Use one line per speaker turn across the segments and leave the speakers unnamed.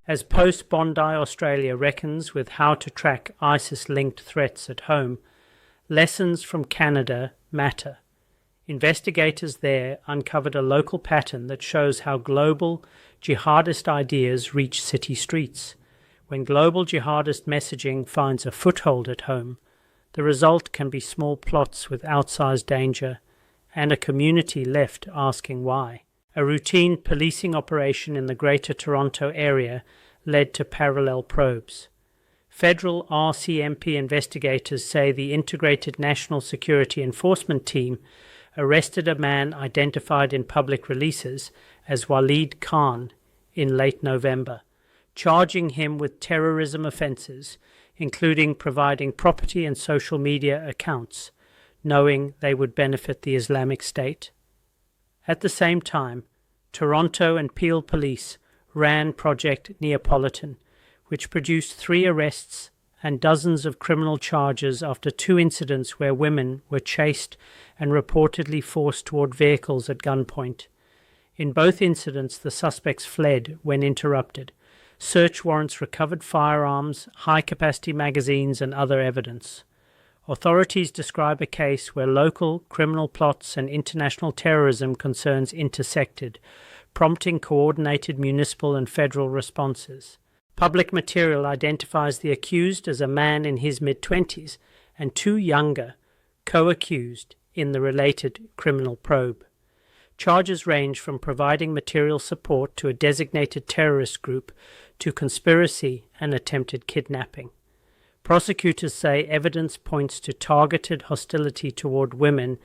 As post-Bondi Australia reckons with how to track ISIS-linked threats at home, lessons from Canada matter. Investigators there uncovered a local pattern that shows how global jihadist ideas reach city streets. When global jihadist messaging finds a foothold at home, the result can be small plots with outsized danger and a community left asking why. A routine policing operation in the Greater Toronto area led to parallel probes. Federal RCMP investigators say the Integrated National Security Enforcement Team arrested a man identified in public releases as Waleed Khan in late November, charging him with terrorism offences, including providing property and social media accounts, knowing they would benefit the Islamic State. At the same time, Toronto and Peel Police ran Project Neapolitan, which produced 3 arrests and dozens of criminal charges after 2 incidents where women were chased and reportedly forced toward vehicles at gunpoint. In both incidents, the suspects fled when interrupted. Search warrants recovered firearms, high-capacity magazines, and other evidence. Authorities describe a case where local criminal plots and international terrorism concerns intersected, prompting coordinated municipal and federal responses. Public material identifies the accused as a man in his mid-20s and 2 younger, co-accused in the related criminal probe. Charges range from providing material support to a designated terrorist group to conspiracy and attempted kidnapping. Prosecutors say evidence points to targeted hostility toward women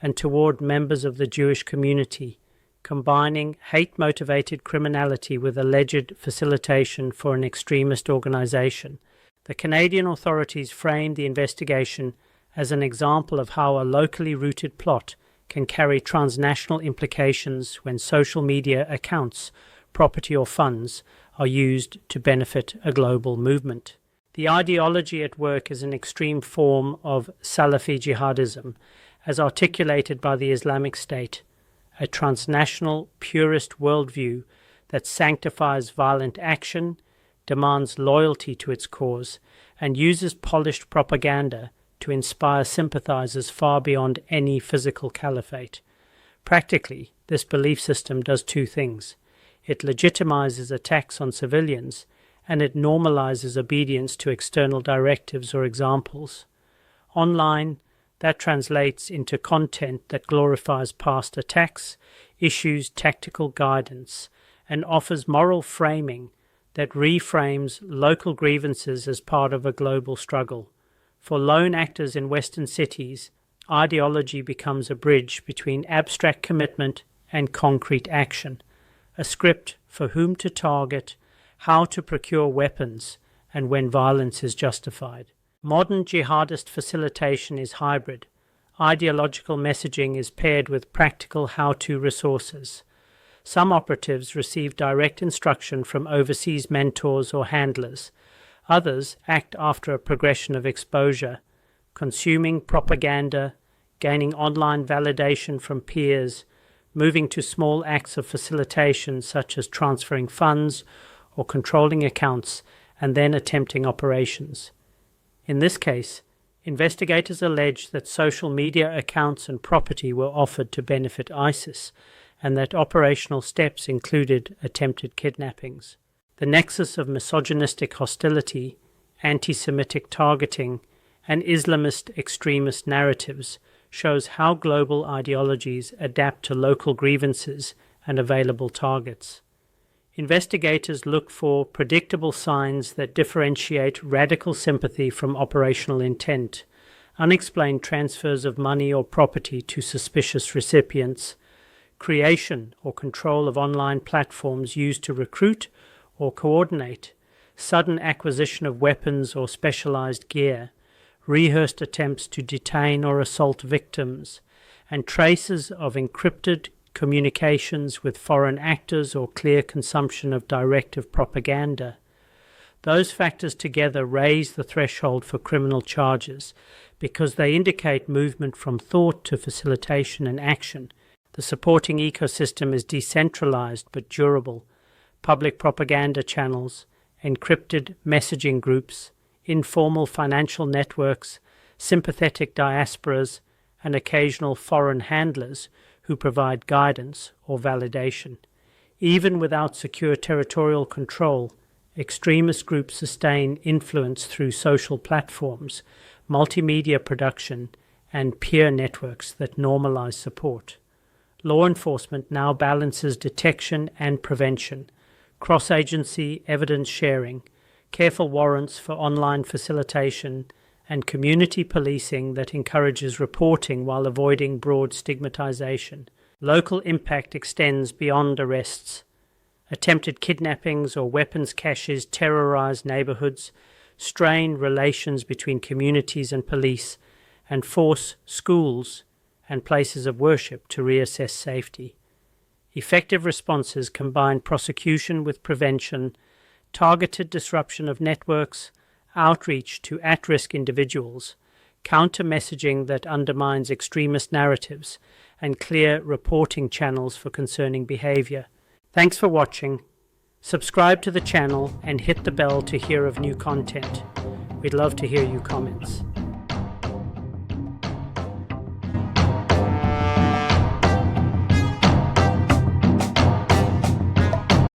and toward members of the Jewish community, combining hate-motivated criminality with alleged facilitation for an extremist organization. The Canadian authorities framed the investigation as an example of how a locally rooted plot can carry transnational implications when social media accounts, property or funds are used to benefit a global movement. The ideology at work is an extreme form of Salafi-jihadism, as articulated by the Islamic State, a transnational purist worldview that sanctifies violent action, demands loyalty to its cause, and uses polished propaganda to inspire sympathizers far beyond any physical caliphate. Practically, this belief system does 2 things. It legitimizes attacks on civilians, and it normalizes obedience to external directives or examples. Online, that translates into content that glorifies past attacks, issues tactical guidance, and offers moral framing that reframes local grievances as part of a global struggle. For lone actors in Western cities, ideology becomes a bridge between abstract commitment and concrete action, a script for whom to target, how to procure weapons, and when violence is justified. Modern jihadist facilitation is hybrid. Ideological messaging is paired with practical how-to resources. Some operatives receive direct instruction from overseas mentors or handlers. Others act after a progression of exposure, consuming propaganda, gaining online validation from peers, moving to small acts of facilitation such as transferring funds or controlling accounts, and then attempting operations. In this case, investigators allege that social media accounts and property were offered to benefit ISIS, and that operational steps included attempted kidnappings. The nexus of misogynistic hostility, anti-Semitic targeting, and Islamist extremist narratives shows how global ideologies adapt to local grievances and available targets. Investigators look for predictable signs that differentiate radical sympathy from operational intent, unexplained transfers of money or property to suspicious recipients, creation or control of online platforms used to recruit or coordinate, sudden acquisition of weapons or specialized gear, rehearsed attempts to detain or assault victims, and traces of encrypted communications with foreign actors or clear consumption of directive propaganda. Those factors together raise the threshold for criminal charges because they indicate movement from thought to facilitation and action. The supporting ecosystem is decentralized but durable, public propaganda channels, encrypted messaging groups, informal financial networks, sympathetic diasporas, and occasional foreign handlers who provide guidance or validation. Even without secure territorial control, extremist groups sustain influence through social platforms, multimedia production, and peer networks that normalize support. Law enforcement now balances detection and prevention, cross-agency evidence sharing, careful warrants for online facilitation, and community policing that encourages reporting while avoiding broad stigmatization. Local impact extends beyond arrests. Attempted kidnappings or weapons caches terrorize neighborhoods, strain relations between communities and police, and force schools and places of worship to reassess safety. Effective responses combine prosecution with prevention, targeted disruption of networks, outreach to at-risk individuals, counter-messaging that undermines extremist narratives, and clear reporting channels for concerning behavior. Thanks for watching. Subscribe to the channel and hit the bell to hear of new content. We'd love to hear your comments.